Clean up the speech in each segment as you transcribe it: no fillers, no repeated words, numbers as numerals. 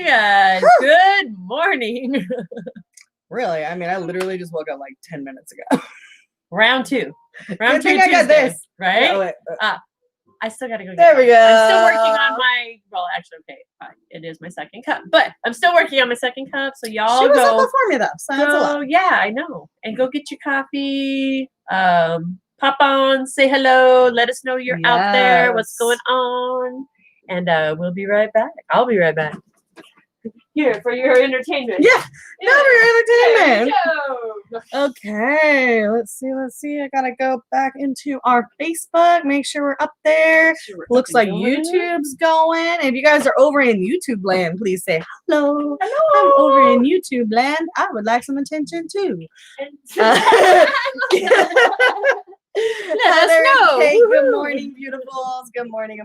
guys. Good morning. Really? I mean, I literally just woke up like 10 minutes ago. Round two. Round two. Tuesday, I got this. right? Yeah, wait. I still got to go get There we go. I'm still working on my, well, actually, okay, fine. It is my second cup, but I'm still working on my second cup. So y'all She was go. up before me though, so that's a lot. Yeah, I know. And go get your coffee. Pop on, say hello. Let us know you're out there. What's going on? And we'll be right back. I'll be right back. Here for your entertainment. Yeah, no, for your entertainment. Go. Okay, let's see. I gotta go back into our Facebook, make sure we're up there. Looks like YouTube's going. If you guys are over in YouTube land, please say hello. I'm over in YouTube land. I would like some attention too. Let us know. Kate, good morning, beautifuls. Good morning.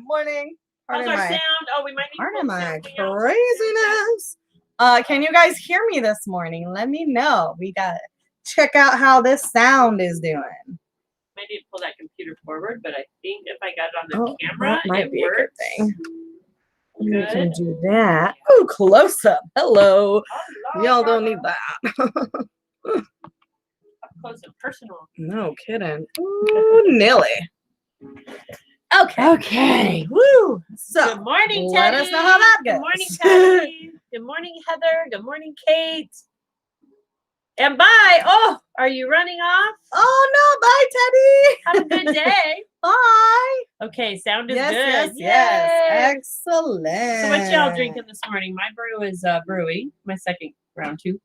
How's our sound? Oh, we might need Pardon my craziness. Can you guys hear me this morning? Let me know. We got to check out how this sound is doing. I need to pull that computer forward, but I think if I got it on the camera, that might be works. a good thing. Good. We can do that. Oh, close up. Hello. Y'all don't need that. Up close and personal. No kidding. Ooh, Nelly. Okay. Woo. So, good morning, Teddy. Let us know how that goes. Good morning, Teddy. Good morning, Heather. Good morning, Kate. And bye. Oh, are you running off? Oh, no. Bye, Teddy. Have a good day. Bye. Okay, sound is yes, good. Yes. Excellent. So what y'all drinking this morning? My brew is brewing, my second round two.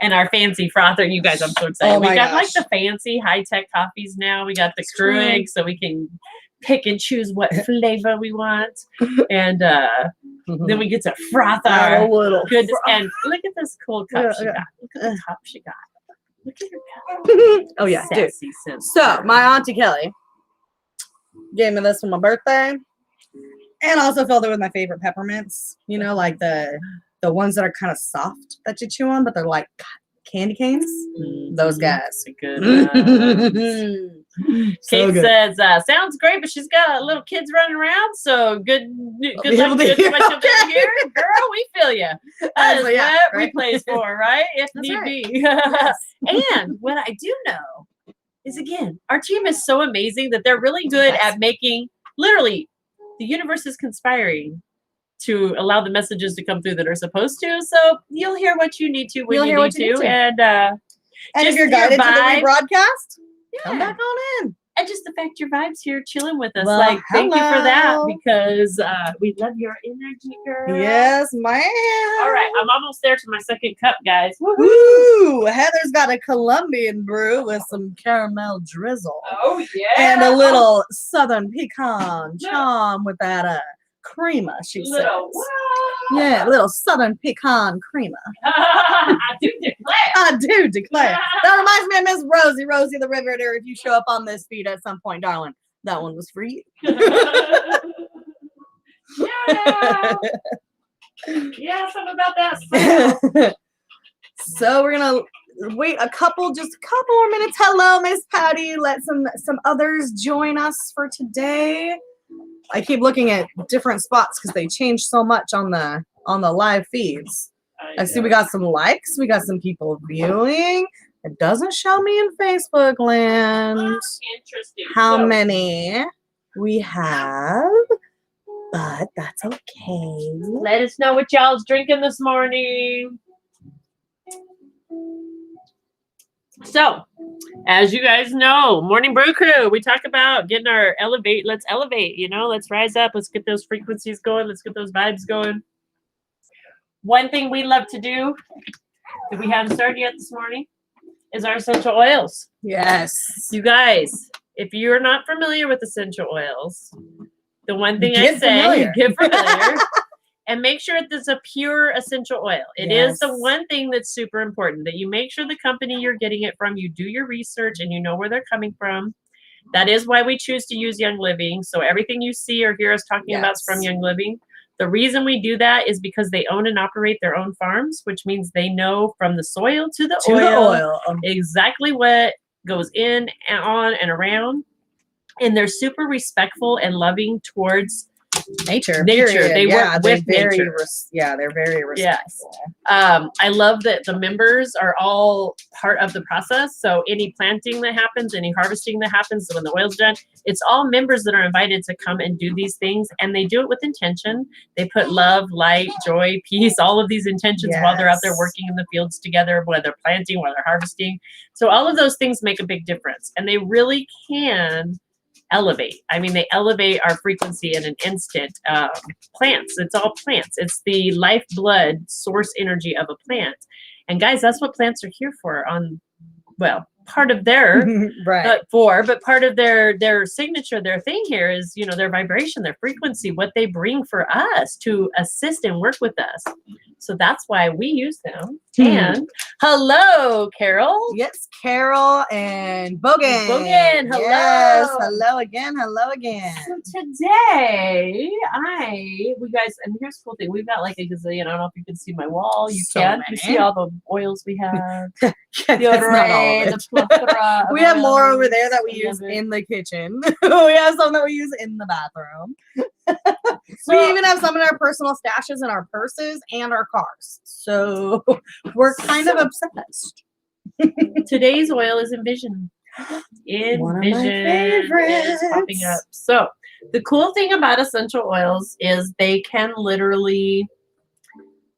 And our fancy frother, you guys, I'm so excited. We got like the fancy high-tech coffees now. We got the Keurig, so we can pick and choose what flavor we want. And then we get to froth our good. And look at this cool cup she got. Look at the cup she got. Look at her cup. Oh yeah, dude. Sister. So my auntie Kelly gave me this for my birthday, and also filled it with my favorite peppermints. You know, like the ones that are kind of soft that you chew on, but they're like candy canes. Those guys. Good. Kate says, sounds great, but she's got little kids running around, so good luck to much of them here. Girl, we feel you. That is what we plays for, right? If need be. And what I do know is, again, our team is so amazing that they're really good at making, literally, the universe is conspiring to allow the messages to come through that are supposed to. So you'll hear what you need to when you need to. And if you're guided to the rebroadcast, come back on in. And just the fact your vibes here chilling with us. Well, thank you for that, because we love your energy, girl. Yes, ma'am. All right, I'm almost there to my second cup, guys. Woo! Heather's got a Colombian brew with some caramel drizzle. Oh, yeah. And a little southern pecan charm with that crema, she says. Yeah, little southern pecan crema. I do declare. That reminds me of Miss Rosie, Rosie the Riveter. If you show up on this feed at some point, darling, that one was for you. Yeah, something about that. So we're gonna wait a couple more minutes. Hello, Miss Patty. Let some others join us for today. I keep looking at different spots because they changed so much on the live feeds. I see we got some likes. We got some people viewing. It doesn't show me in Facebook land how many we have, but that's okay. Let us know what y'all's drinking this morning. So, as you guys know, Morning Brew Crew, we talk about getting our let's elevate, let's rise up, let's get those frequencies going, let's get those vibes going. One thing we love to do, that we haven't started yet this morning, is our essential oils. Yes. You guys, if you're not familiar with essential oils, the one thing I say, get familiar. And make sure it's a pure essential oil. It is the one thing that's super important, that you make sure the company you're getting it from, you do your research and you know where they're coming from. That is why we choose to use Young Living. So everything you see or hear us talking about is from Young Living. The reason we do that is because they own and operate their own farms, which means they know from the soil to the oil exactly what goes in and on and around. And they're super respectful and loving towards nature. They work with nature. They're very respectful. Yes. I love that the members are all part of the process. So any planting that happens, any harvesting that happens, when the oil's done, it's all members that are invited to come and do these things, and they do it with intention. They put love, light, joy, peace, all of these intentions while they're out there working in the fields together, while they're planting, while they're harvesting. So all of those things make a big difference, and they really can elevate. I mean, they elevate our frequency in an instant. Plants, it's all plants. It's the lifeblood source energy of a plant. And guys, that's what plants are here for. Part of their part of their signature, their thing here is, their vibration, their frequency, what they bring for us to assist and work with us. So that's why we use them. And hello, Carol. Yes, Carol and Bogan. Bogan, hello. Yes, hello again. So today, we guys, and here's the cool thing. We've got like a gazillion. I don't know if you can see my wall. You can. You see all the oils we have. We have more over there that we use in the kitchen. We have some that we use in the bathroom. We even have some in our personal stashes in our purses and our cars. So we're kind of obsessed. Today's oil is Envision. One of my favorites is popping up. So the cool thing about essential oils is they can literally,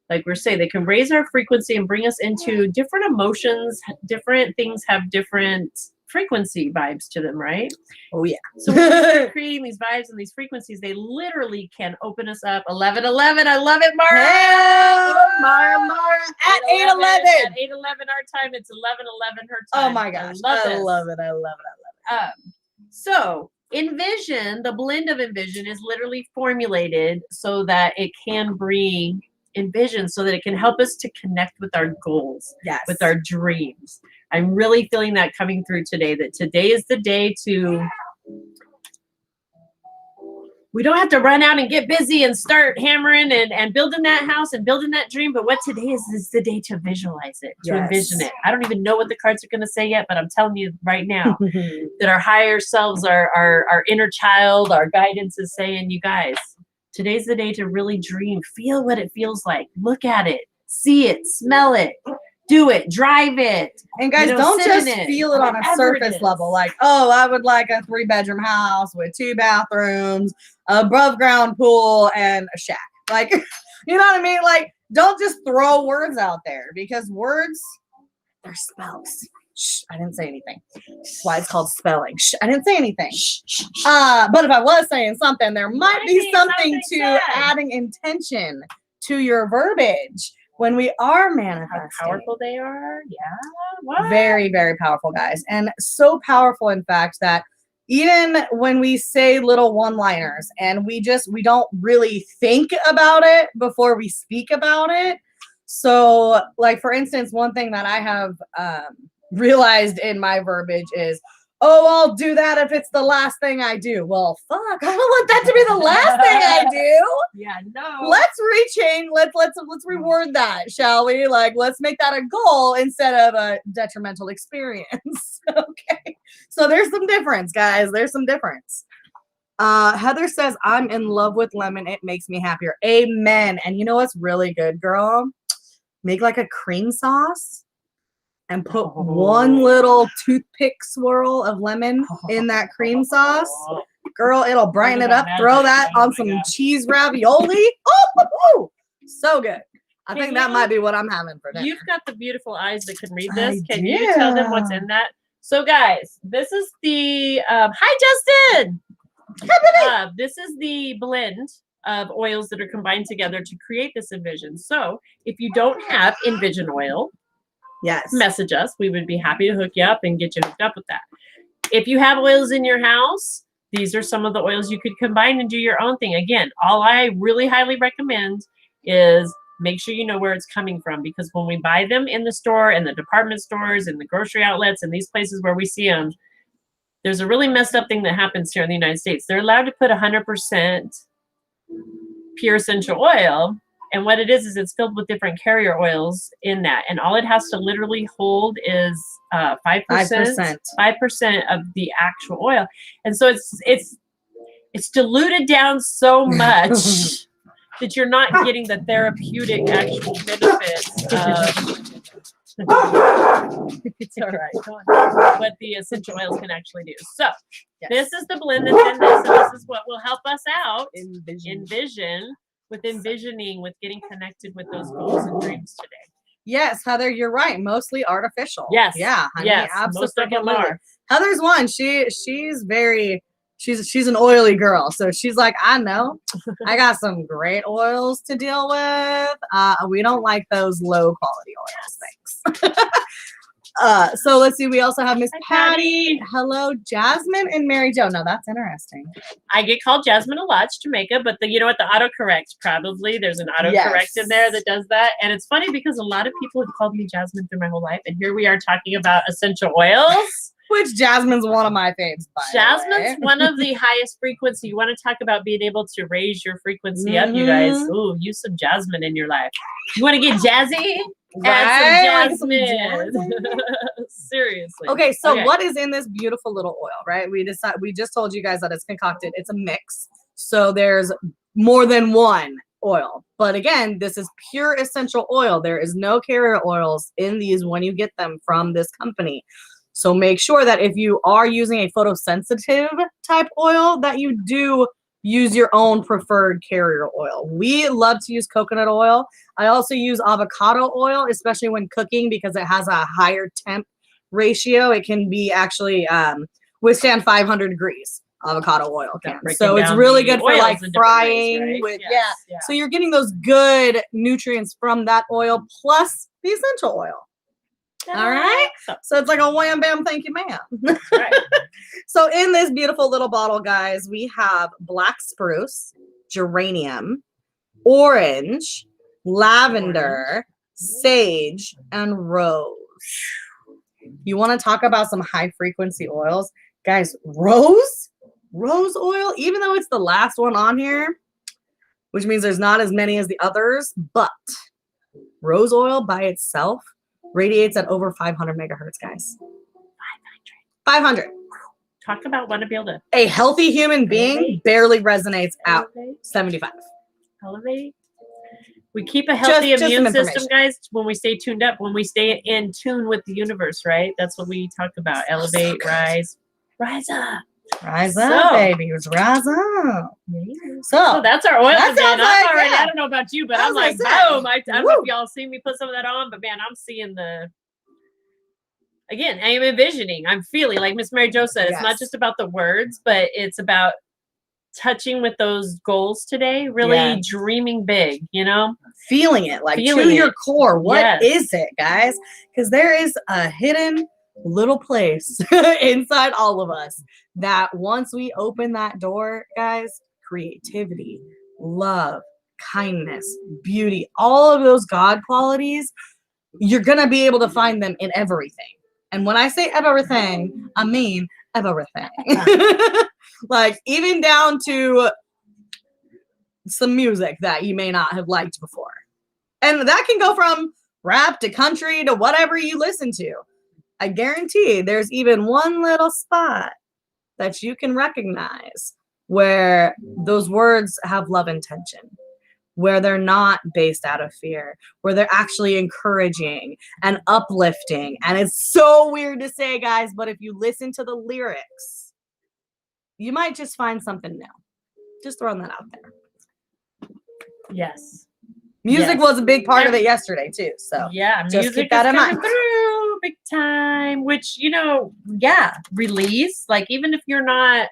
like we're saying, they can raise our frequency and bring us into different emotions. Different things have different frequency vibes to them, right? Oh yeah. So when we're creating these vibes and these frequencies, they literally can open us up. 11:11. I love it, Mara. Hey, Mara at 8:11. At 8:11 our time. It's 11:11 her time. Oh my gosh. I love it. So Envision, the blend of Envision is literally formulated so that it can bring Envision, so that it can help us to connect with our goals, with our dreams. I'm really feeling that coming through today, that today is the day to, we don't have to run out and get busy and start hammering and building that house and building that dream. But what today is the day to visualize it, to envision it. I don't even know what the cards are going to say yet, but I'm telling you right now that our higher selves, our inner child, our guidance is saying, you guys, today's the day to really dream. Feel what it feels like. Look at it. See it. Smell it. Do it. Drive it. And guys, don't just feel it on a surface level. Like, oh, I would like a 3-bedroom house with 2 bathrooms, above ground pool, and a shack. Like, you know what I mean? Like, don't just throw words out there, because words, they're spells. Shh, I didn't say anything. That's why it's called spelling. Shh, I didn't say anything. But if I was saying something, there might be something to adding intention to your verbiage when we are manifesting. How powerful they are. Yeah. What? Very, very powerful, guys. And so powerful, in fact, that even when we say little one-liners and we don't really think about it before we speak about it. So, like, for instance, one thing that I have realized in my verbiage is, oh, I'll do that if it's the last thing I do. Well, fuck, I don't want that to be the last thing I do. Yeah, no. Let's rechange. Let's reward that, shall we? Like, let's make that a goal instead of a detrimental experience. Okay. So there's some difference, guys. There's some difference. Heather says, I'm in love with lemon. It makes me happier. Amen. And you know what's really good, girl? Make like a cream sauce and put one little toothpick swirl of lemon in that cream sauce. Girl, it'll brighten it up. Throw that on some cheese ravioli. Oh, so good. I think that might be what I'm having for dinner. You've got the beautiful eyes that can read this. Can you tell them what's in that? So, guys, this is the hi, Justin. This is the blend of oils that are combined together to create this Envision. So, if you don't have Envision oil, message us. We would be happy to hook you up and get you hooked up with that. If you have oils in your house, these are some of the oils you could combine and do your own thing. Again, all I really highly recommend is make sure you know where it's coming from, because when we buy them in the store, in the department stores, in the grocery outlets, and these places where we see them, there's a really messed up thing that happens here in the United States. They're allowed to put 100% pure essential oil. And what it is it's filled with different carrier oils in that. And all it has to literally hold is 5% of the actual oil. And so it's it's diluted down so much that you're not getting the therapeutic actual benefits of it's all right. Go on. What the essential oils can actually do. So this is the blend that's in this, and this is what will help us out envisioning, with getting connected with those goals and dreams today. Yes, Heather, you're right. Mostly artificial. Yes. Yeah, honey, yes. absolutely. Heather's one. She's an oily girl. So she's like, I know. I got some great oils to deal with. We don't like those low quality oils. Thanks. So let's see. We also have Miss Patty. Hello, Jasmine and Mary Jo. Now that's interesting. I get called Jasmine a lot. It's Jamaica, but you know what? The autocorrect probably. There's an autocorrect in there that does that. And it's funny because a lot of people have called me Jasmine through my whole life. And here we are talking about essential oils. Which Jasmine's one of my faves, by Jasmine's one of the highest frequency. You want to talk about being able to raise your frequency up, you guys. Ooh, use some Jasmine in your life. You want to get jazzy? Add some jasmine. Seriously. Okay, so what is in this beautiful little oil, right? We just told you guys that it's concocted. It's a mix. So there's more than one oil. But again, this is pure essential oil. There is no carrier oils in these when you get them from this company. So make sure that if you are using a photosensitive type oil, that you do use your own preferred carrier oil. We love to use coconut oil. I also use avocado oil, especially when cooking, because it has a higher temp ratio. It can be actually withstand 500 degrees. Avocado oil can. So it's really good for like frying with yeah. So you're getting those good nutrients from that oil plus the essential oil. All right. So it's like a wham bam, thank you, ma'am. Right. So in this beautiful little bottle, guys, we have black spruce, geranium, orange, lavender, sage, and rose. You want to talk about some high frequency oils? Guys, rose oil, even though it's the last one on here, which means there's not as many as the others, but rose oil by itself radiates at over 500 megahertz, guys. 500. Talk about want to be able to. A healthy human being barely resonates out 75. Elevate. We keep a healthy immune system, guys, when we stay tuned up, when we stay in tune with the universe, right? That's what we talk about. Elevate, rise up. Rise up, baby. Rise up. So that's our oil. That I'm like, already, I don't know about you, but I'm like, boom. I don't know if y'all see me put some of that on, but man, I'm seeing again, I am envisioning, I'm feeling, like Miss Mary Jo said, it's not just about the words, but it's about touching with those goals today, really dreaming big, feeling it, like to your core. What is it, guys? Because there is a hidden little place inside all of us that once we open that door, guys, creativity, love, kindness, beauty, all of those God qualities, you're going to be able to find them in everything. And when I say everything, I mean everything. Like even down to some music that you may not have liked before. And that can go from rap to country to whatever you listen to. I guarantee there's even one little spot that you can recognize where those words have love intention, where they're not based out of fear, where they're actually encouraging and uplifting. And it's so weird to say, guys, but if you listen to the lyrics, you might just find something new. Just throwing that out there. Yes. Music was a big part of it yesterday too. So yeah, just keep that in mind. Through big time, which release. Like even if you're not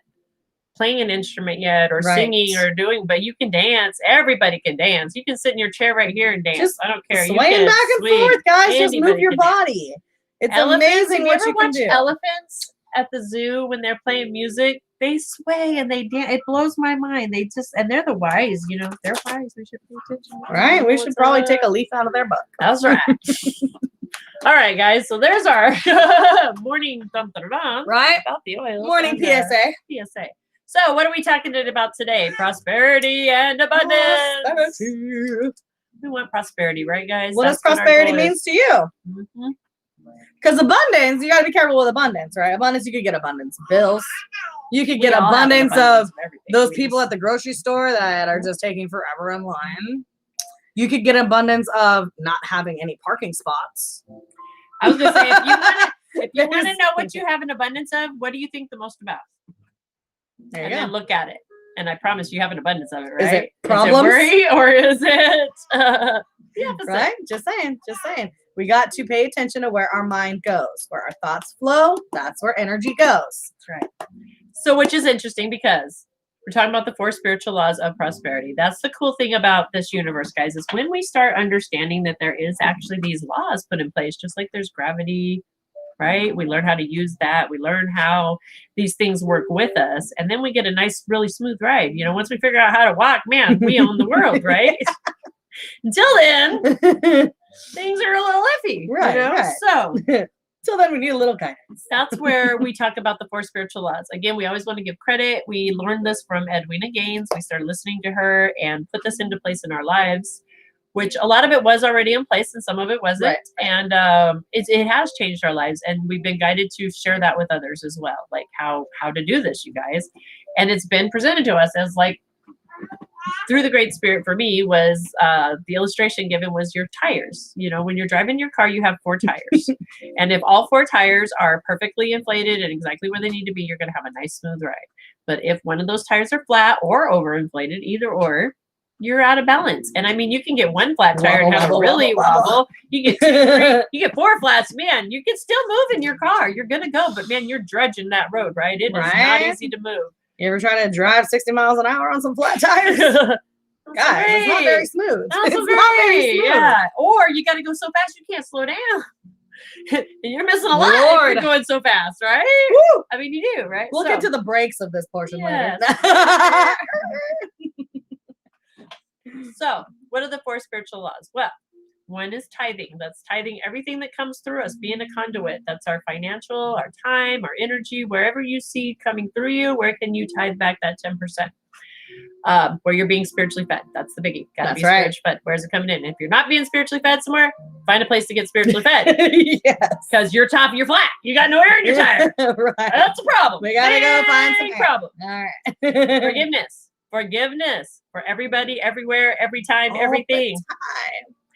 playing an instrument yet or singing or doing, but you can dance. Everybody can dance. You can sit in your chair right here and dance. Just I don't care. Swaying back and forth, guys. Just move your body. It's amazing what you can do. Elephants at the zoo when they're playing music, they sway and they dance. It blows my mind. And they're the wise, they're wise. We should pay attention. Right. We should probably take a leaf out of their book. That's right. All right, guys. So there's our morning right about the oil. Morning PSA. PSA. So what are we talking about today? Prosperity and abundance. Prosperity. We want prosperity, right, guys? What does prosperity means to you? Because abundance, you got to be careful with abundance, right? Abundance, you could get abundance bills. You could get abundance of those people at the grocery store that are just taking forever in line. You could get abundance of not having any parking spots. I was gonna say, if you want to know what you have an abundance of, what do you think the most about? There you go. Then look at it, and I promise you have an abundance of it, right? Is it problems? Is it worry, or is it the opposite? Right? Just saying. We got to pay attention to where our mind goes, where our thoughts flow. That's where energy goes. That's right. So, which is interesting because we're talking about the 4 spiritual laws of prosperity. That's the cool thing about this universe, guys, is when we start understanding that there is actually these laws put in place, just like there's gravity, right? We learn how to use that. We learn how these things work with us. And then we get a nice, really smooth ride. You know, once we figure out how to walk, man, we own the world, right? Until then, things are a little iffy. Right, you know? right. So till then we need a little guidance. That's where we talk about the 4 spiritual laws. Again, we always want to give credit. We learned this from Edwina Gaines. We started listening to her and put this into place in our lives, which a lot of it was already in place and some of it wasn't. Right. And it has changed our lives. And we've been guided to share that with others as well, like how to do this, you guys. And it's been presented to us as like, through the Great Spirit for me was the illustration given was your tires. You know, when you're driving your car, you have 4 tires. And if all 4 tires are perfectly inflated and exactly where they need to be, you're going to have a nice smooth ride. But if one of those tires are flat or overinflated, either or, you're out of balance. And I mean, you can get 1 flat tire and have a really wobble. You get 2, 3, you get 4 flats, man, you can still move in your car. You're going to go, but man, you're dredging that road, right? It is not easy to move. You ever try to drive 60 miles an hour on some flat tires? Guys, it's not very smooth. It's not very smooth. Yeah. Or you got to go so fast you can't slow down. And you're missing a lot if you're going so fast, right? Woo! I mean, you do, right? We'll get to the brakes of this portion later. So, what are the 4 spiritual laws? Well, one is tithing. That's tithing everything that comes through us, being a conduit. That's our financial, our time, our energy, wherever you see coming through you, where can you tithe back that 10%? Where you're being spiritually fed. That's the biggie. Gotta be spiritually fed. Where's it coming in? If you're not being spiritually fed somewhere, find a place to get spiritually fed. Yes. Because you're top of your flat. You got no air in your tire. Right. That's a problem. We gotta go find some problem. All right. Forgiveness for everybody, everywhere, every time, everything.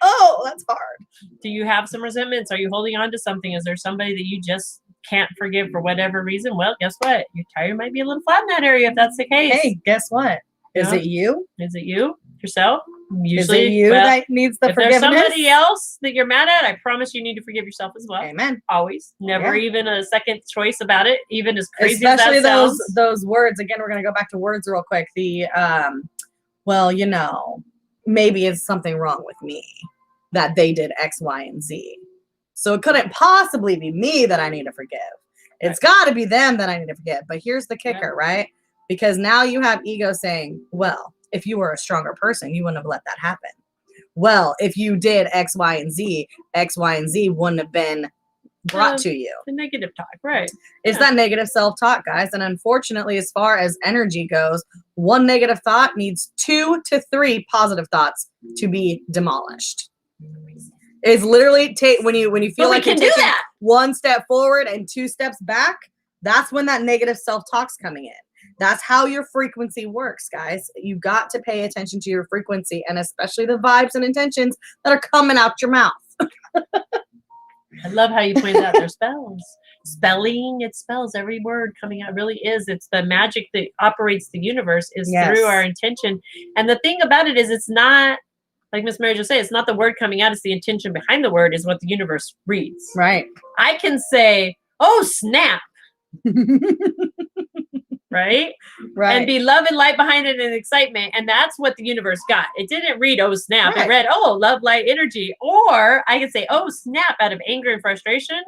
Oh, that's hard. Do you have some resentments? Are you holding on to something? Is there somebody that you just can't forgive for whatever reason? Well, guess what? Your tire might be a little flat in that area if that's the case. Hey, guess what? Is it you? Is it you? Yourself? Usually, is it you that needs the forgiveness? If there's somebody else that you're mad at, I promise you need to forgive yourself as well. Amen. Always. Never even a second choice about it, even as crazy as that sounds. Those words. Again, we're going to go back to words real quick. The, well, you know, maybe it's something wrong with me that they did X, Y, and Z. So it couldn't possibly be me that I need to forgive. It's got to be them that I need to forgive. But here's the kicker, right? Because now you have ego saying, well, if you were a stronger person, you wouldn't have let that happen. Well, if you did X, Y, and Z, X, Y, and Z wouldn't have been brought to you. The negative talk, right? It's that negative self-talk, guys. And unfortunately, as far as energy goes, 1 negative thought needs 2 to 3 positive thoughts to be demolished. It's literally when you feel like you're taking 1 step forward and 2 steps back, that's when that negative self-talk's coming in. That's how your frequency works, guys. You got to pay attention to your frequency and especially the vibes and intentions that are coming out your mouth. I love how you pointed out their spells. Spelling, it spells every word coming out. It really is. It's the magic that operates the universe is through our intention. And the thing about it is it's not, like Miss Mary just said, it's not the word coming out. It's the intention behind the word is what the universe reads. Right. I can say, oh, snap. Right? And be love and light behind it and excitement. And that's what the universe got. It didn't read, oh, snap. It read, oh, love, light, energy. Or I could say, oh, snap, out of anger and frustration.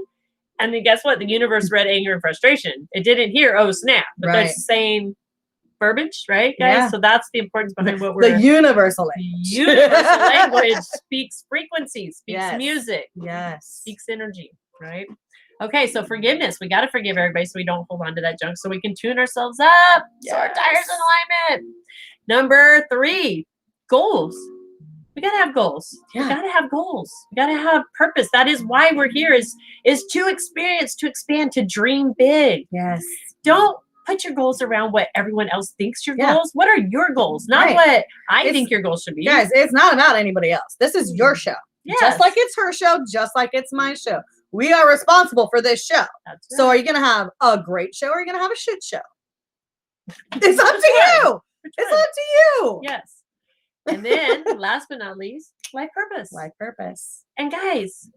And then guess what? The universe read anger and frustration. It didn't hear, oh, snap. But they're the same verbiage, right, guys? Yeah. So that's the importance behind what we're... The universal language. Universal language speaks frequency, speaks music. Yes. Speaks energy, right? Okay, so forgiveness. We got to forgive everybody so we don't hold on to that junk so we can tune ourselves up. So our tires in alignment. Number 3, goals. We got to have goals. We got to have goals. We got to have purpose. That is why we're here is to experience, to expand, to dream big. Yes. Don't put your goals around what everyone else thinks your Yeah. goals. What are your goals? Not what I think your goals should be. Guys, it's not about anybody else. This is your show. Yes. Just like it's her show, just like it's my show. We are responsible for this show. That's So right. are you going to have a great show or are you going to have a shit show? It's up to you. It's up to you. Yes. And then, last but not least, life purpose. Life purpose. And guys,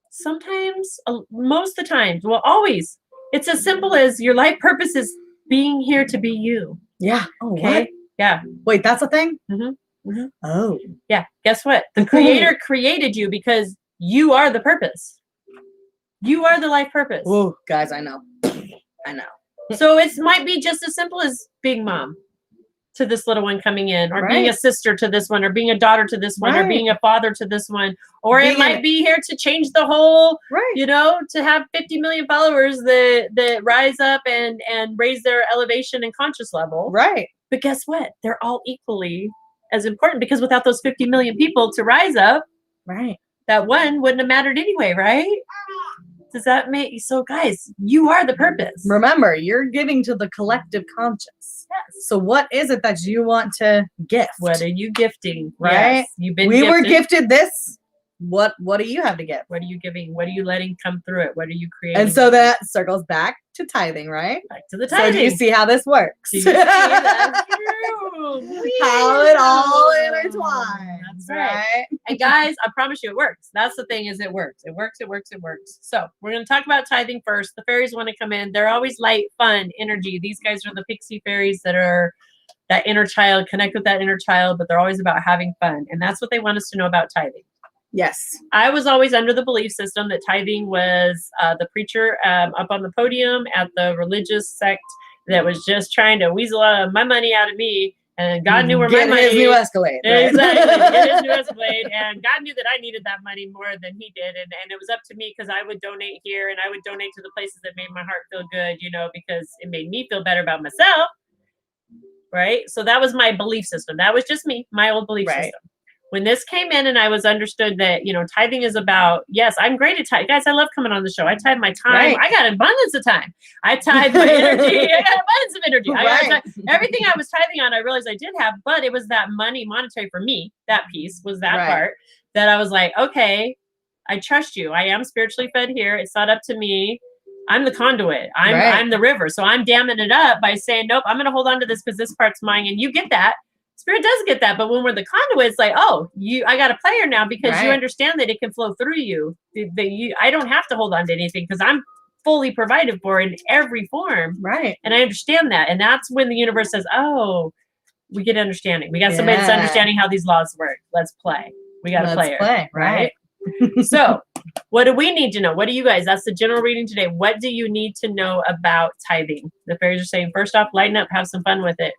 sometimes, most of the time, well, always, it's as simple as your life purpose is being here to be you. Yeah. Oh, Okay. what? Yeah. Wait, that's a thing? Mm-hmm. Oh. Yeah. Guess what? The creator created you because you are the purpose. You are the life purpose. Oh, guys, I know. I know. So it might be just as simple as being mom to this little one coming in, or being a sister to this one, or being a daughter to this one, or being a father to this one, or it might be here to change the whole, you know, to have 50 million followers that rise up and raise their elevation and conscious level. Right. But guess what? They're all equally as important, because without those 50 million people to rise up, that one wouldn't have mattered anyway, right? Does that make so, guys? You are the purpose. Remember, you're giving to the collective conscious. Yes. So, what is it that you want to gift? What are you gifting? Right? Yes. You've been. We were gifted this. What do you have to give? What are you giving? What are you letting come through it? What are you creating? And so that circles back to tithing, right? Back to the tithing. So do you see how this works? Do you see that's true. How it all intertwines. That's right. And guys, I promise you it works. That's the thing, is it works. It works, it works, it works. So we're going to talk about tithing first. The fairies want to come in. They're always light, fun, energy. These guys are the pixie fairies that are that inner child, connect with that inner child, but they're always about having fun. And that's what they want us to know about tithing. Yes. I was always under the belief system that tithing was the preacher up on the podium at the religious sect that was just trying to weasel my money out of me. And God knew where my money his new Escalade. Right? Exactly. Get his new Escalade. And God knew that I needed that money more than he did. And it was up to me, because I would donate here and I would donate to the places that made my heart feel good, you know, because it made me feel better about myself. Right. So that was my belief system. That was just me, my old belief system. When this came in and I was understood that, you know, tithing is about, yes, I'm great at tithing. Guys, I love coming on the show. I tithe my time. I got abundance of time. I tithe my energy. I got abundance of energy. Everything I was tithing on, I realized I did have, but it was that monetary for me. That piece was that part that I was like, okay, I trust you. I am spiritually fed here. It's not up to me. I'm the conduit. I'm the river. So I'm damming it up by saying, nope, I'm going to hold on to this because this part's mine. And you get that. Spirit does get that, but when we're the conduit, it's like, oh, I got a player now, because you understand that it can flow through you. I don't have to hold on to anything because I'm fully provided for in every form. Right. And I understand that. And that's when the universe says, oh, we get understanding. We got somebody that's understanding how these laws work. Let's play. We got a player. Right. So what do we need to know? What do you guys, that's the general reading today. What do you need to know about tithing? The fairies are saying, first off, lighten up, have some fun with it.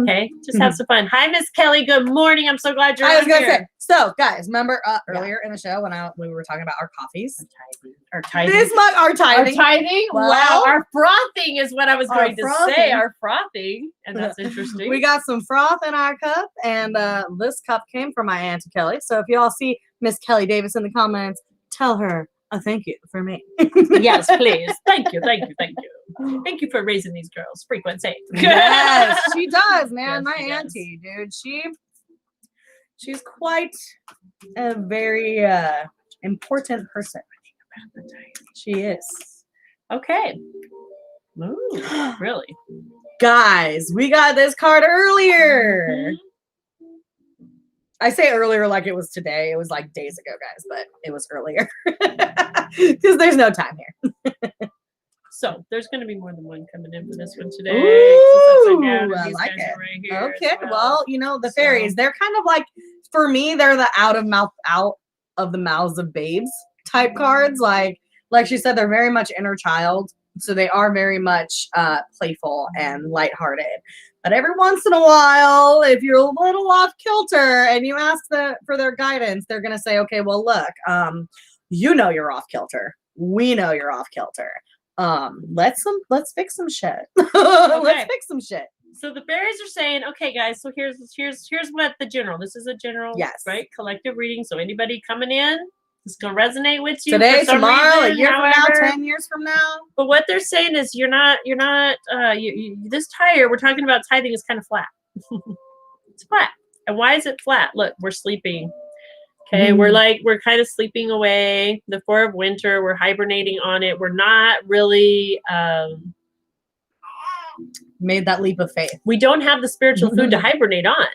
Okay, just have some fun. Hi, Miss Kelly. Good morning. I'm so glad you're here. I was gonna say. So, guys, remember earlier in the show when we were talking about our coffees, our tithing. This month, our tithing. Our tithing. Well, wow, our frothing is what I was going to say. Our frothing, and that's interesting. We got some froth in our cup, and this cup came from my Auntie Kelly. So, if y'all see Miss Kelly Davis in the comments, tell her a thank you for me. Yes, please. Thank you. Thank you. Thank you. Thank you for raising these girls. Frequency. Yes, she does, man. Yes, my auntie, dude. She's quite a very important person. She is. Okay. Ooh, really? Guys, we got this card earlier. I say earlier like it was today. It was like days ago, guys, but it was earlier because there's no time here. So there's going to be more than one coming in for this one today. Ooh, I like it. Right okay, well, you know, the fairies, they're kind of like, for me, they're the out of the mouths of babes type cards. Like she said, they're very much inner child. So they are very much playful and lighthearted. But every once in a while, if you're a little off kilter and you ask for their guidance, they're going to say, okay, well, look, you know you're off kilter. We know you're off kilter. Let's fix some shit. Let's fix some shit. So the fairies are saying, okay, guys, so here's what the general, this is a general, right? Collective reading. So anybody coming in, It's going to resonate with you today, for some tomorrow, reason, a year however. from now, 10 years from now. But what they're saying is this tire, we're talking about tithing, is kind of flat. It's flat. And why is it flat? Look, we're sleeping. Okay, we're kind of sleeping away. The 4 of winter, we're hibernating on it. We're not really made that leap of faith. We don't have the spiritual food to hibernate on.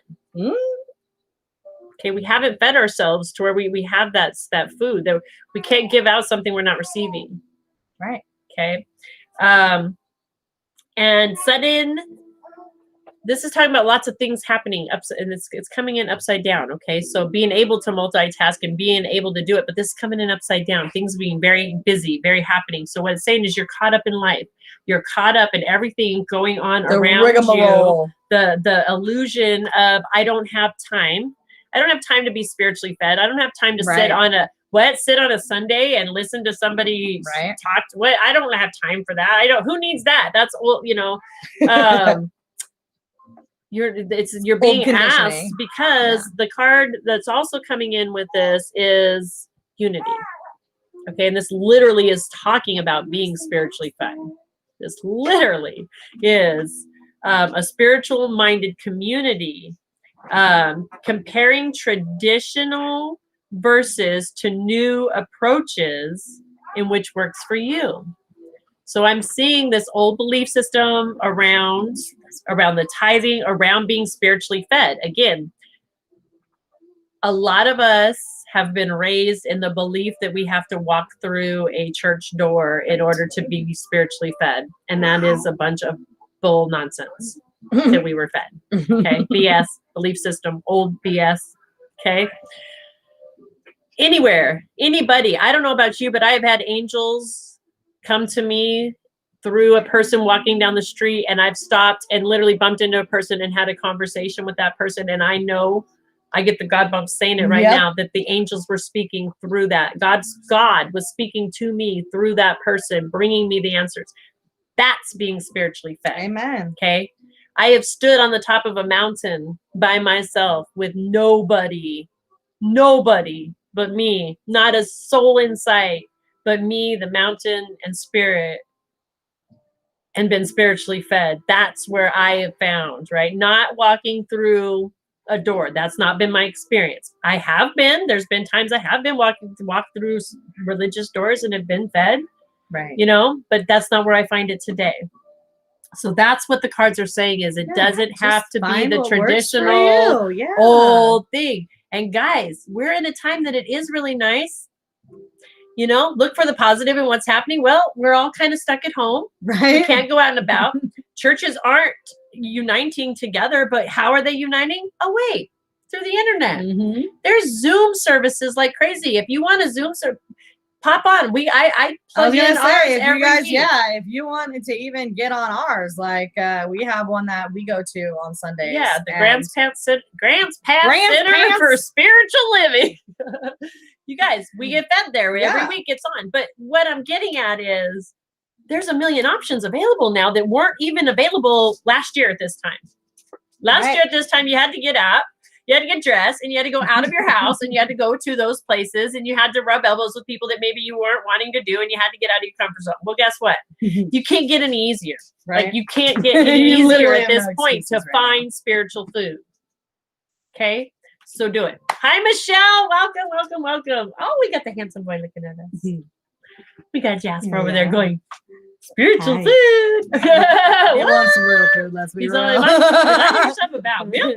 Okay, we haven't fed ourselves to where we have that food that we can't give out something we're not receiving. Right. Okay. And sudden, this is talking about lots of things happening and it's coming in upside down. Okay. So being able to multitask and being able to do it, but this is coming in upside down, things being very busy, very happening. So what it's saying is you're caught up in life. You're caught up in everything going on around you. The illusion of, I don't have time. I don't have time to be spiritually fed. I don't have time to sit on a Sunday and listen to somebody talk. I don't have time for that. Who needs that? That's all, you're being asked because the card that's also coming in with this is unity. Okay. And this literally is talking about being spiritually fed. This literally is a spiritual minded community, comparing traditional verses to new approaches in which works for you. So I'm seeing this old belief system around the tithing, around being spiritually fed. Again, a lot of us have been raised in the belief that we have to walk through a church door in order to be spiritually fed. And that is a bunch of bull nonsense that we were fed. Okay. BS, belief system, old BS. Okay. Anywhere, anybody, I don't know about you, but I have had angels come to me through a person walking down the street, and I've stopped and literally bumped into a person and had a conversation with that person. And I know, I get the God bump saying it right now, that the angels were speaking through that. God was speaking to me through that person, bringing me the answers. That's being spiritually fed. Amen. Okay. I have stood on the top of a mountain by myself with nobody but me, not a soul in sight, but me, the mountain and spirit, and been spiritually fed. That's where I have found, right? Not walking through a door. That's not been my experience. There's been times I have been walked through religious doors and have been fed, right? But that's not where I find it today. So that's what the cards are saying is it doesn't have to be the traditional old thing. And guys, we're in a time that it is really nice. Look for the positive in what's happening. Well, we're all kind of stuck at home. Right. We can't go out and about. Churches aren't uniting together, but how are they uniting? Oh, wait, through the internet. There's Zoom services like crazy. If you want a Zoom service, pop on. I was gonna say, if you guys, week. if you wanted to even get on ours, like we have one that we go to on Sundays. Yeah, the Grants Pass Center for Spiritual Living. You guys, we get fed there every week. It's on. But what I'm getting at is there's a million options available now that weren't even available last year at this time. Last year at this time, you had to get up. You had to get dressed and you had to go out of your house and you had to go to those places and you had to rub elbows with people that maybe you weren't wanting to do and you had to get out of your comfort zone. Well, guess what? You can't get any easier. Right? Like you can't get any easier at this point to find spiritual food. Okay? So do it. Hi, Michelle. Welcome. Oh, we got the handsome boy looking at us. We got Jasper over there going, spiritual food. He wants some real food, let's be real. I heard something about milk.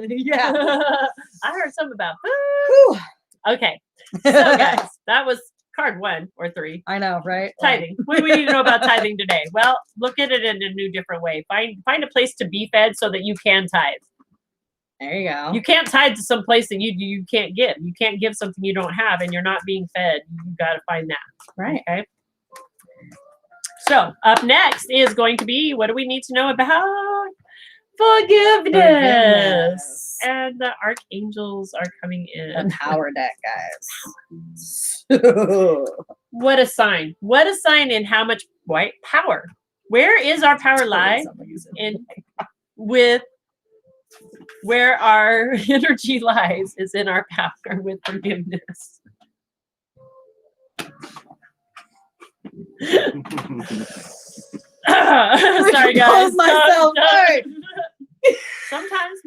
I heard something about food. Okay. So, guys, that was card 1 or 3. I know, right? Tithing. What do we need to know about tithing today? Well, look at it in a new, different way. Find a place to be fed so that you can tithe. There you go. You can't tithe to some place that you can't give. You can't give something you don't have and you're not being fed. You got to find that. Right. Okay. So up next is going to be, what do we need to know about forgiveness? And the archangels are coming in. The power deck, guys. What a sign. What a sign in how much white power. Where is our power lie? Where our energy lies is in our power with forgiveness. Sorry, guys. Myself hurt. Sometimes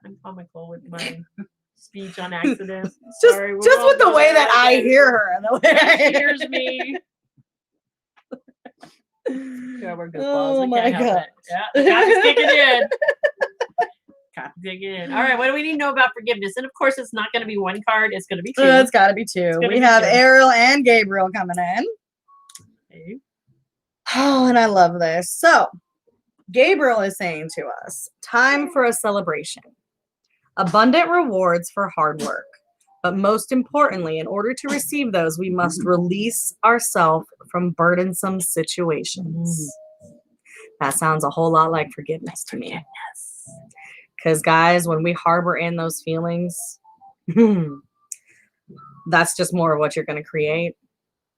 I'm comical with my speech on accident. Sorry, just with the way that I hear her and the way she hears me. Yeah, we're good. Oh my God. Yeah, Kathy's kicking in. Kathy's kicking in. All right, what do we need to know about forgiveness? And of course, it's not going to be one card. It's going to be two. It's got to be two. We have Ariel and Gabriel coming in. Okay. Oh, and I love this. So, Gabriel is saying to us, time for a celebration. Abundant rewards for hard work. But most importantly, in order to receive those, we must release ourselves from burdensome situations. That sounds a whole lot like forgiveness to me. Because, guys, when we harbor in those feelings, that's just more of what you're going to create.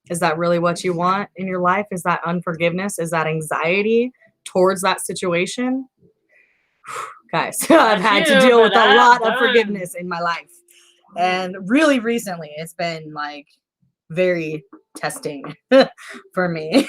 Is that really what you want in your life? Is that unforgiveness? Is that anxiety towards that situation? Guys, I've had to deal with a lot of forgiveness in my life. And really recently, it's been like very testing for me.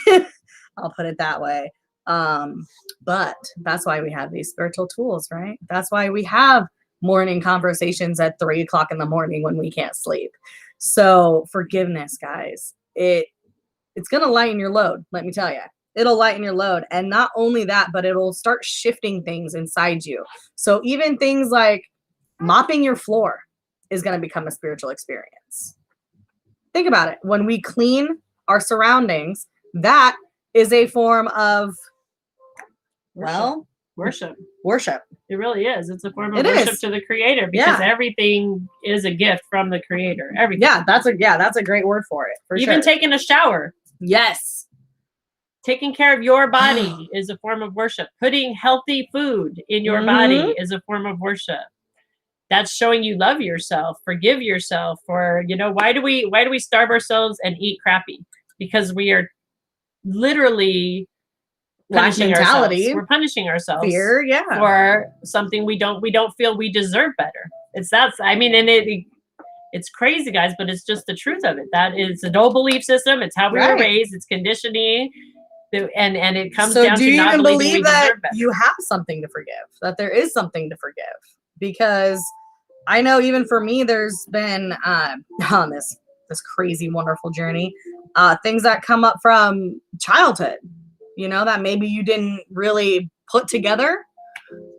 I'll put it that way. But that's why we have these spiritual tools, right? That's why we have morning conversations at 3 o'clock in the morning when we can't sleep. So forgiveness, guys, it's going to lighten your load. Let me tell you, it'll lighten your load. And not only that, but it'll start shifting things inside you. So even things like mopping your floor is going to become a spiritual experience. Think about it. When we clean our surroundings, that is a form of, well, worship. It really is. It's a form of worship to the Creator, because everything is a gift from the Creator. Everything. Yeah, that's a great word for it. Even taking a shower. Yes. Taking care of your body is a form of worship. Putting healthy food in your body is a form of worship. That's showing you love yourself, forgive yourself. For, why do we starve ourselves and eat crappy? Because we are literally punishing ourselves. We're punishing ourselves. Fear, for something we don't feel we deserve better. It's crazy, guys, but it's just the truth of it. That is an old belief system. It's how we were raised. It's conditioning. And it comes down to not believing we deserve better. You have something to forgive, that there is something to forgive. Because I know even for me, there's been on this crazy, wonderful journey, things that come up from childhood, that maybe you didn't really put together.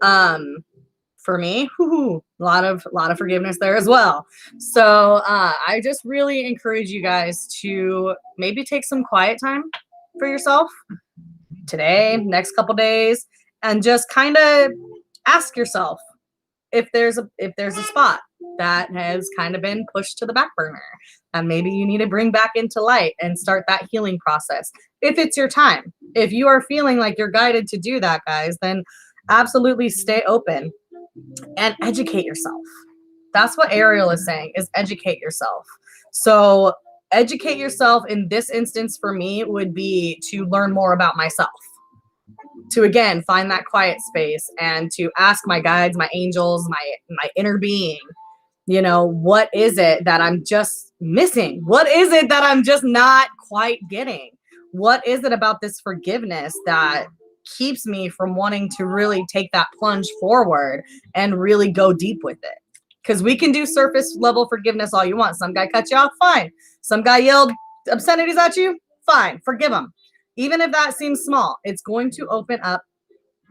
For me, a lot of forgiveness there as well. So I just really encourage you guys to maybe take some quiet time for yourself today, next couple days, and just kind of ask yourself if there's a spot that has kind of been pushed to the back burner, and maybe you need to bring back into light and start that healing process. If it's your time, if you are feeling like you're guided to do that, guys, then absolutely stay open and educate yourself. That's what Ariel is saying, is educate yourself. So educate yourself in this instance for me would be to learn more about myself, to again find that quiet space and to ask my guides, my angels, my inner being, what is it that I'm just missing? What is it that I'm just not quite getting? What is it about this forgiveness that keeps me from wanting to really take that plunge forward and really go deep with it? Because we can do surface level forgiveness all you want. Some guy cut you off, fine. Some guy yelled obscenities at you, fine. Forgive him. Even if that seems small, it's going to open up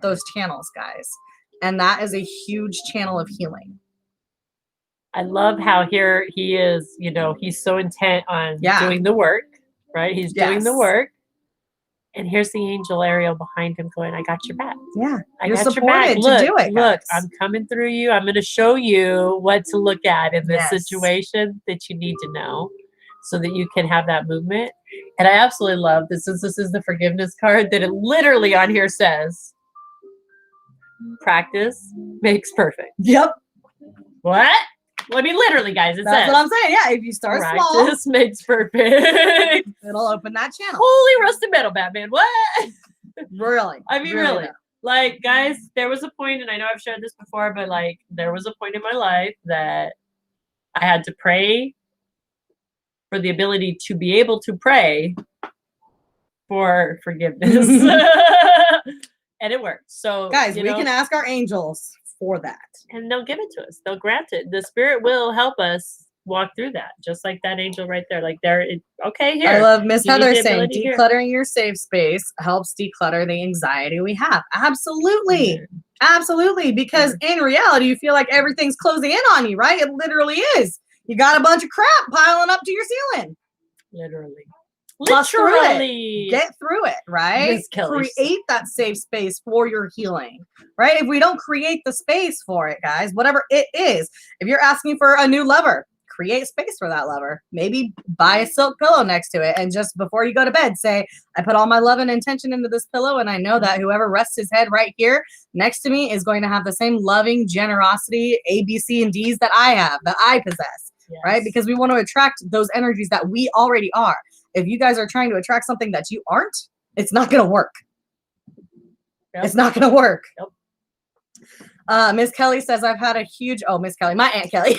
those channels, guys. And that is a huge channel of healing. I love how here he is, he's so intent on doing the work, right? He's doing the work. And here's the angel Ariel behind him going, I got your back. Yeah. You're supported to do it. Look, I'm coming through you. I'm going to show you what to look at in this situation that you need to know so that you can have that movement. And I absolutely love this. This is the forgiveness card that it literally on here says, practice makes perfect. Yep. What? Well, I mean, literally, guys, that's what I'm saying. Yeah, if you start practice small, practice makes perfect. It'll open that channel. Holy rusted metal, Batman. What? Really? I mean, really. Like, guys, there was a point, and I know I've shared this before, but there was a point in my life that I had to pray for the ability to be able to pray for forgiveness. And it works. So guys, we can ask our angels for that. And they'll give it to us. They'll grant it. The Spirit will help us walk through that, just like that angel right there. Like okay, here. I love Miss Heather saying here. decluttering your safe space helps declutter the anxiety we have. Absolutely. Absolutely. Because in reality, you feel like everything's closing in on you, right? It literally is. You got a bunch of crap piling up to your ceiling. Literally. Get through it, right? Create that safe space for your healing, right? If we don't create the space for it, guys, whatever it is, if you're asking for a new lover, create space for that lover. Maybe buy a silk pillow next to it. And just before you go to bed, say, I put all my love and intention into this pillow. And I know that whoever rests his head right here next to me is going to have the same loving generosity, A, B, C, and D's that I have, that I possess, right? Because we want to attract those energies that we already are. If you guys are trying to attract something that you aren't, it's not going to work. It's not going to work. Miss Kelly says, I've had a huge, Miss Kelly, my Aunt Kelly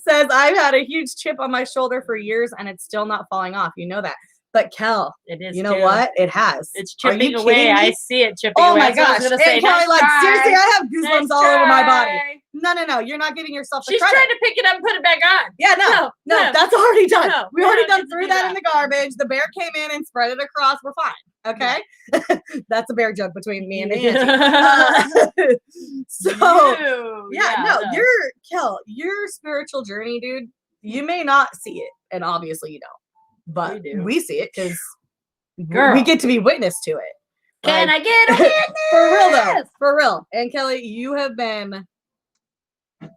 says, I've had a huge chip on my shoulder for years and it's still not falling off. You know that. But Kel, it is. You know what? It has. It's chipping away. I see it chipping away. Oh my gosh. Aunt Kelly, seriously, I have goosebumps all over my body. No. You're not giving yourself the credit. She's trying to pick it up and put it back on. Yeah, no. That's already done. No, we already done threw that in the garbage. The bear came in and spread it across. We're fine. Okay? That's a bear joke between me and Angie. Your spiritual journey, dude, you may not see it. And obviously you don't. But we see it because we get to be witness to it. Can I get a witness? For real though. For real. And Kelly, you have been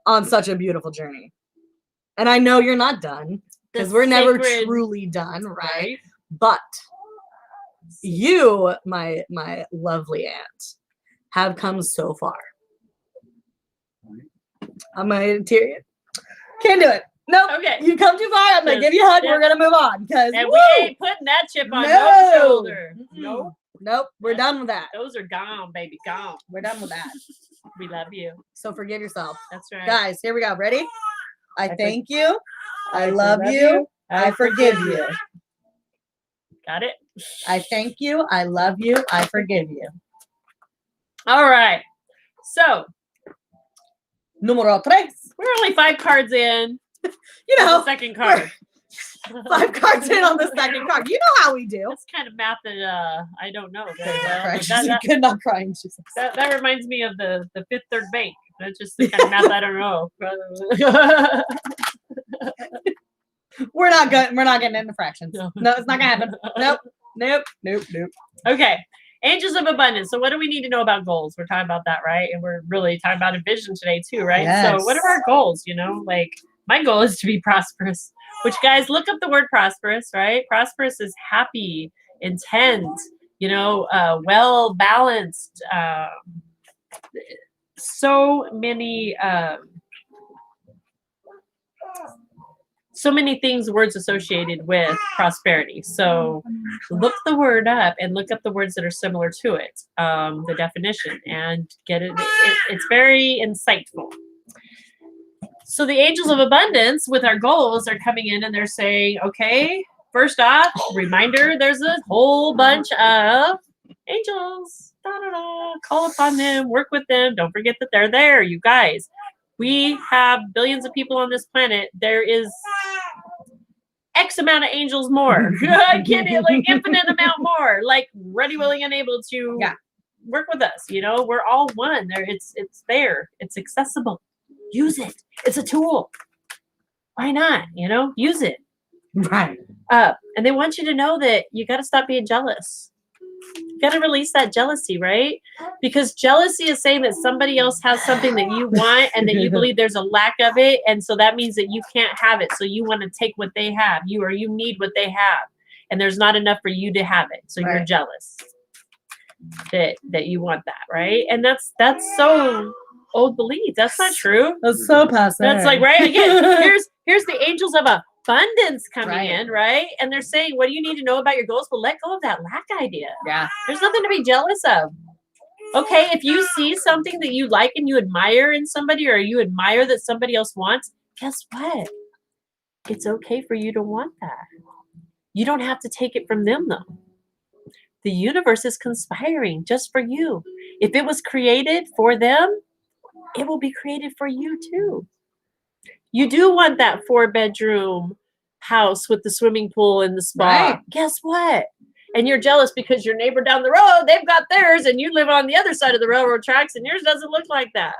on such a beautiful journey. And I know you're not done because we're never truly done, right? But you, my lovely aunt, have come so far. I'm going to tear you. Can't do it. Nope. Okay. You've come too far. I'm going to give you a hug. We're going to move on. And we ain't putting that chip on no shoulder. Nope. We're done with that. Those are gone, baby. Gone. We're done with that. We love you. So forgive yourself. That's right. Guys, here we go. Ready? I thank you. I love you. I forgive you. Got it? I thank you. I love you. I forgive you. All right. So, Numero 3. We're only 5 cards in. You know, the second card. 5 cards in on the second card. You know how we do. That's kind of math that I don't know very well. You could not cry. That reminds me of the Fifth Third Bank. That's just the kind of math I don't know. We're not good. We're not getting into fractions. No, it's not gonna happen. Nope. Okay. Angels of abundance. So what do we need to know about goals? We're talking about that, right? And we're really talking about a vision today too, right? Yes. So what are our goals? You know, like my goal is to be prosperous, which guys, look up the word prosperous, right? Prosperous is happy, intent, well balanced. So many things, words associated with prosperity. So look the word up and look up the words that are similar to it, the definition, and get it. It's very insightful. So the angels of abundance with our goals are coming in and they're saying, okay, first off, reminder, there's a whole bunch of angels. Call upon them, work with them. Don't forget that they're there, you guys. We have billions of people on this planet. There is X amount of angels more. I get it, like infinite amount more. Like ready, willing, and able to work with us. We're all one. It's there. It's accessible. Use it. It's a tool. Why not? Use it. Right. And they want you to know that you got to stop being jealous. You got to release that jealousy, right? Because jealousy is saying that somebody else has something that you want and that you believe there's a lack of it. And so that means that you can't have it. So you want to take what they have. You need what they have. And there's not enough for you to have it. So you're jealous that you want that, right? And that's so old belief. That's not true. That's so passive. That's like, right? Again, here's the angels of abundance coming in, right? And they're saying, what do you need to know about your goals? Well, let go of that lack idea. Yeah. There's nothing to be jealous of. Okay, if you see something that you like and you admire in somebody, or you admire that somebody else wants, guess what? it's okay for you to want that. You don't have to take it from them, though. The universe is conspiring just for you. If it was created for them, it will be created for you too. You do want that 4-bedroom house with the swimming pool and the spa. Right. Guess what? And you're jealous because your neighbor down the road, they've got theirs, and you live on the other side of the railroad tracks, and yours doesn't look like that.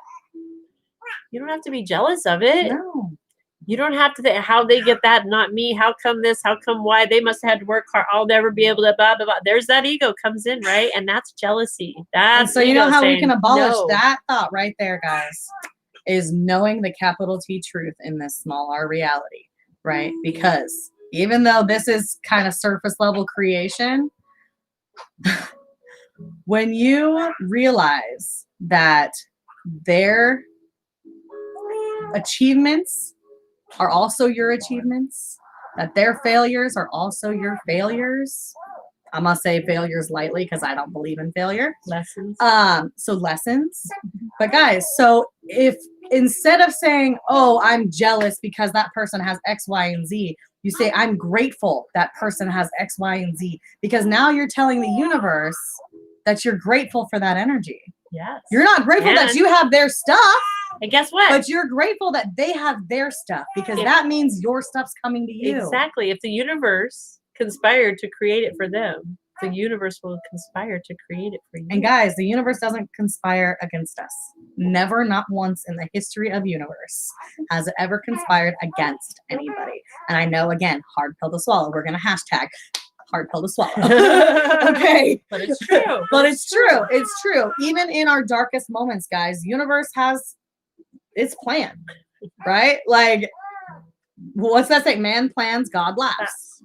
You don't have to be jealous of it. No. You don't have to think how they get that, not me. How come this? How come why? They must have had to work hard. I'll never be able to blah, blah, blah. There's that ego comes in, right? And that's jealousy. That's so you know how we can abolish no. that thought right there, guys, is knowing the capital T truth in this small R reality, right? Because even though this is kind of surface level creation, when you realize that their achievements are also your achievements, that their failures are also your failures. I'm gonna say failures lightly because I don't believe in failure. Lessons. So lessons. But guys, so if instead of saying, oh, I'm jealous because that person has X, Y, and Z, you say, I'm grateful that person has X, Y, and Z. Because now you're telling the universe that you're grateful for that energy. Yes. You're not grateful that you have their stuff. And guess what? But you're grateful that they have their stuff because that means your stuff's coming to you. Exactly. If the universe conspired to create it for them, the universe will conspire to create it for you. And guys, the universe doesn't conspire against us. Never, not once in the history of universe has it ever conspired against anybody. And I know, again, hard pill to swallow. We're going to hashtag hard pill to swallow. Okay. But it's true. But it's true. It's true. Even in our darkest moments, guys, universe has its plan, right? Like, what's that say? Man plans, God laughs.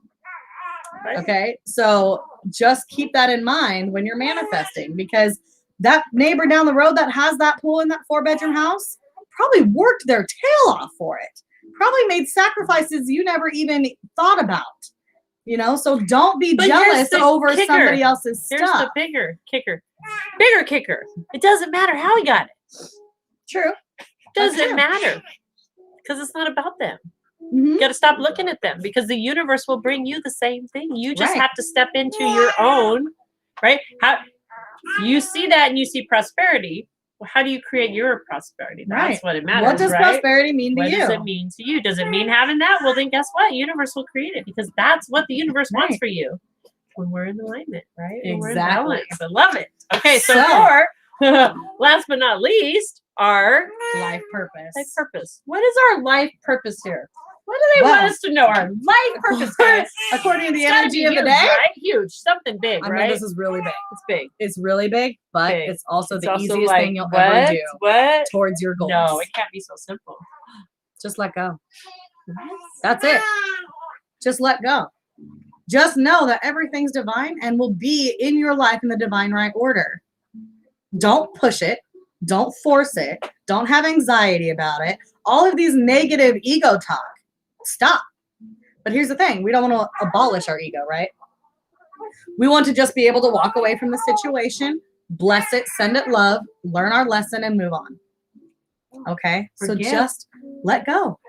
Right. Okay, so just keep that in mind when you're manifesting, because that neighbor down the road that has that pool in that 4-bedroom house probably worked their tail off for it, probably made sacrifices you never even thought about, you know. So don't be jealous over somebody else's Here's stuff. the bigger kicker. It doesn't matter how he got it. True. Doesn't matter because it's not about them. Mm-hmm. You got to stop looking at them because the universe will bring you the same thing. You just have to step into your own, right? How you see that and you see prosperity. Well, how do you create your prosperity? That's what it matters. What does prosperity mean to you? What does it mean to you? Does it mean having that? Well, then guess what? Universe will create it because that's what the universe wants for you when we're in alignment, right? When we're in balance. I love it. Okay, so for last but not least, our life purpose. Life purpose. What is our life purpose here? What do they want us to know? Our life purpose, guys. According to the energy of the day, right? Huge, something big, I right? mean, this is really big. It's big. It's really big, but it's also the easiest like, thing you'll ever do towards your goals. No, it can't be so simple. Just let go. That's it. Just let go. Just know that everything's divine and will be in your life in the divine right order. Don't push it. Don't force it. Don't have anxiety about it. All of these negative ego talk. Stop. But here's the thing. We don't want to abolish our ego, right? We want to just be able to walk away from the situation, bless it, send it love, learn our lesson, and move on. Okay? Forgive. So just let go.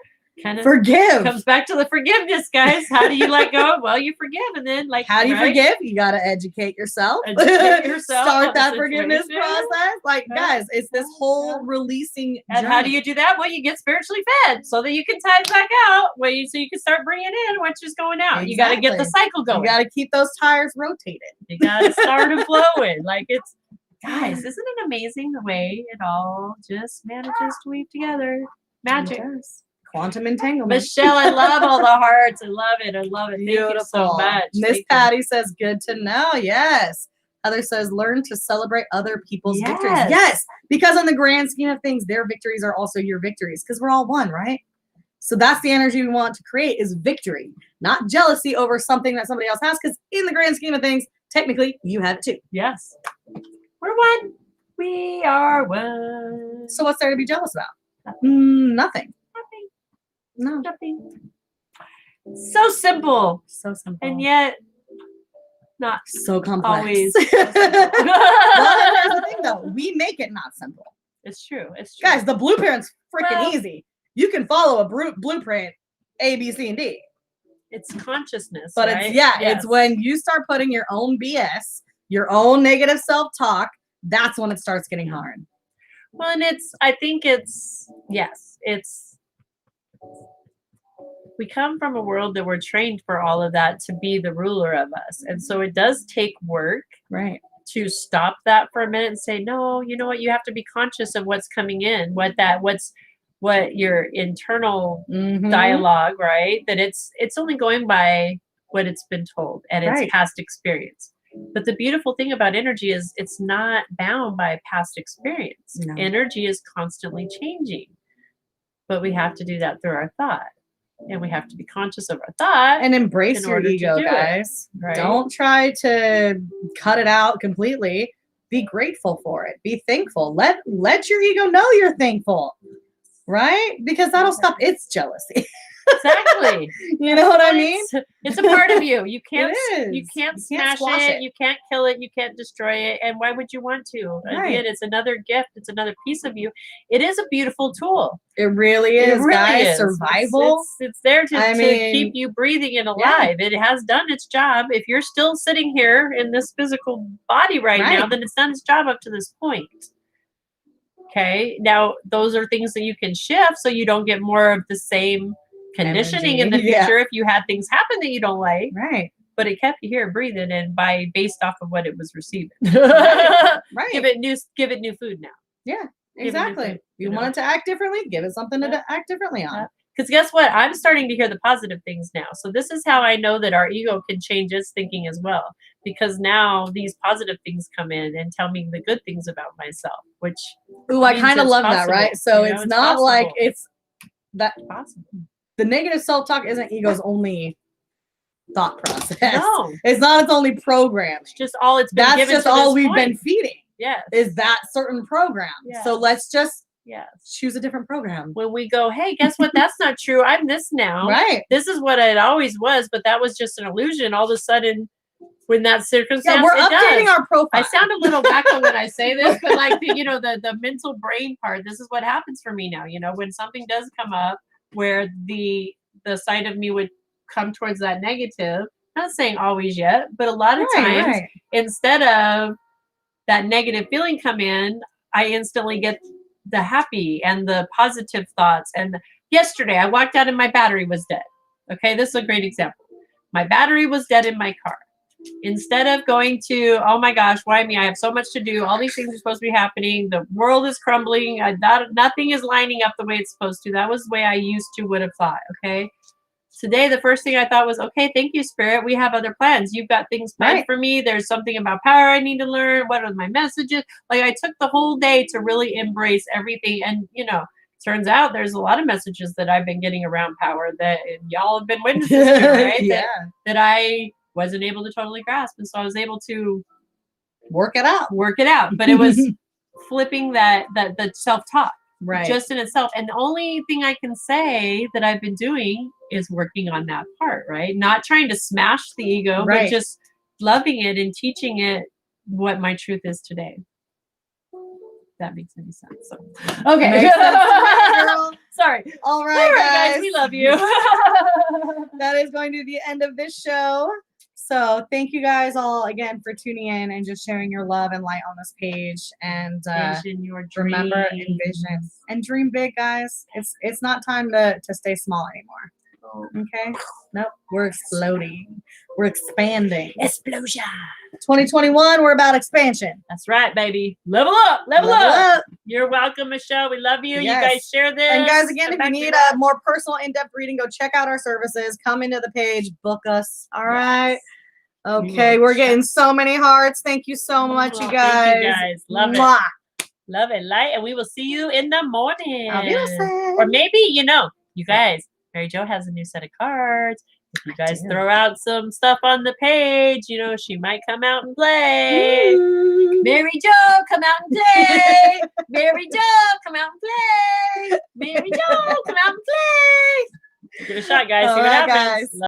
Kind of forgive. Comes back to the forgiveness, guys. How do you let go? Well, you forgive, and then how do you forgive? You got to educate yourself. Start that forgiveness process. Like, guys, it's this whole releasing. And how do you do that? Well, you get spiritually fed so that you can tie it back out. So you can start bringing in what's just going out. Exactly. You got to get the cycle going. You got to keep those tires rotated. You got to start them flowing. Like it's, guys, isn't it amazing the way it all just manages to weave together? Magic. Quantum entanglement. Michelle, I love all the hearts. I love it. I love it. Beautiful. Thank you so much. Miss Patty says, good to know. Yes. Heather says, learn to celebrate other people's victories. Yes. Because in the grand scheme of things, their victories are also your victories because we're all one, right? So that's the energy we want to create is victory, not jealousy over something that somebody else has. Because in the grand scheme of things, technically, you have it too. Yes. We're one. We are one. So what's there to be jealous about? Nothing. No. Nothing. So simple. So simple. And yet not so complex. Always. Well, here's the thing though. We make it not simple. It's true. It's true. Guys, the blueprint's freaking easy. You can follow a blueprint A, B, C, and D. It's consciousness, But right? it's it's when you start putting your own BS, your own negative self-talk, that's when it starts getting hard. Well, and I think it's we come from a world that we're trained for all of that to be the ruler of us. And so it does take work Right. to stop that for a minute and say, no, you know what, you have to be conscious of what's coming in, what your internal dialogue, right? That it's only going by what it's been told and its past experience. But the beautiful thing about energy is it's not bound by past experience. No. Energy is constantly changing. But we have to do that through our thought. And we have to be conscious of our thought. And embrace your ego, guys. Right? Don't try to cut it out completely. Be grateful for it. Be thankful. Let your ego know you're thankful. Right? Because that'll stop its jealousy. Exactly. You know what I mean? It's a part of you. You can't smash it. You can't kill it. You can't destroy it. And why would you want to? Right. Again, it's another gift. It's another piece of you. It is a beautiful tool. It really is, guys. Survival. It's there to keep you breathing and alive. Yeah. It has done its job. If you're still sitting here in this physical body right now, then it's done its job up to this point. Okay. Now, those are things that you can shift so you don't get more of the same conditioning in the future if you had things happen that you don't like. Right. But it kept you here breathing and based off of what it was receiving. Right. Give it new food now. Yeah, exactly. You want it to act differently, give it something to act differently on. Because guess what? I'm starting to hear the positive things now. So this is how I know that our ego can change its thinking as well. Because now these positive things come in and tell me the good things about myself, which I kind of love that, right? So it's not like it's that possible. The negative self-talk isn't ego's only thought process. No. It's not its only program. It's just all it's been given. That's just all we've been feeding. Yes. Is that certain program. Yes. So let's just choose a different program. When we go, hey, guess what? That's not true. I'm this now. Right. This is what it always was, but that was just an illusion. All of a sudden, when that circumstance, we're updating our profile. I sound a little wacko when I say this, but like the mental brain part, this is what happens for me now. When something does come up where the side of me would come towards that negative, not saying always yet, but a lot of times instead of that negative feeling come in, I instantly get the happy and the positive thoughts. And yesterday I walked out and my battery was dead. Okay, this is a great example. My battery was dead in my car. Instead of going to, oh my gosh, why me? I have so much to do. All these things are supposed to be happening. The world is crumbling. Nothing is lining up the way it's supposed to. That was the way I would have thought. Okay. Today, the first thing I thought was, okay, thank you, Spirit. We have other plans. You've got things planned for me. There's something about power I need to learn. What are my messages? Like I took the whole day to really embrace everything. And, turns out there's a lot of messages that I've been getting around power that y'all have been witnesses to, right? That I wasn't able to totally grasp. And so I was able to work it out. But it was flipping the self-talk just in itself. And the only thing I can say that I've been doing is working on that part, right? Not trying to smash the ego, but just loving it and teaching it what my truth is today. That makes any sense. So. Okay. Makes sense, girl. Sorry. All right, guys. We love you. That is going to be the end of this show. So thank you guys all again for tuning in and just sharing your love and light on this page. And envision your dreams. Remember, envision and dream big, guys. It's not time to stay small anymore. Okay? Nope. We're exploding. We're expanding. Explosion. 2021, we're about expansion. That's right, baby. Level up. Level up. You're welcome, Michelle. We love you. Yes. You guys share this. And guys, again, if you need a more personal, in-depth reading, go check out our services. Come into the page. Book us. All right. Okay. We're getting so many hearts. Thank you so much, you guys. Thank you guys. Love it. Love it. Light. And we will see you in the morning. Or maybe, you guys, Mary Jo has a new set of cards. If you guys throw out some stuff on the page, she might come out and play. Mary Jo, come out and play. Mary Jo, come out and play. Mary Jo, come out and play. Give it a shot, guys. See what happens. Guys.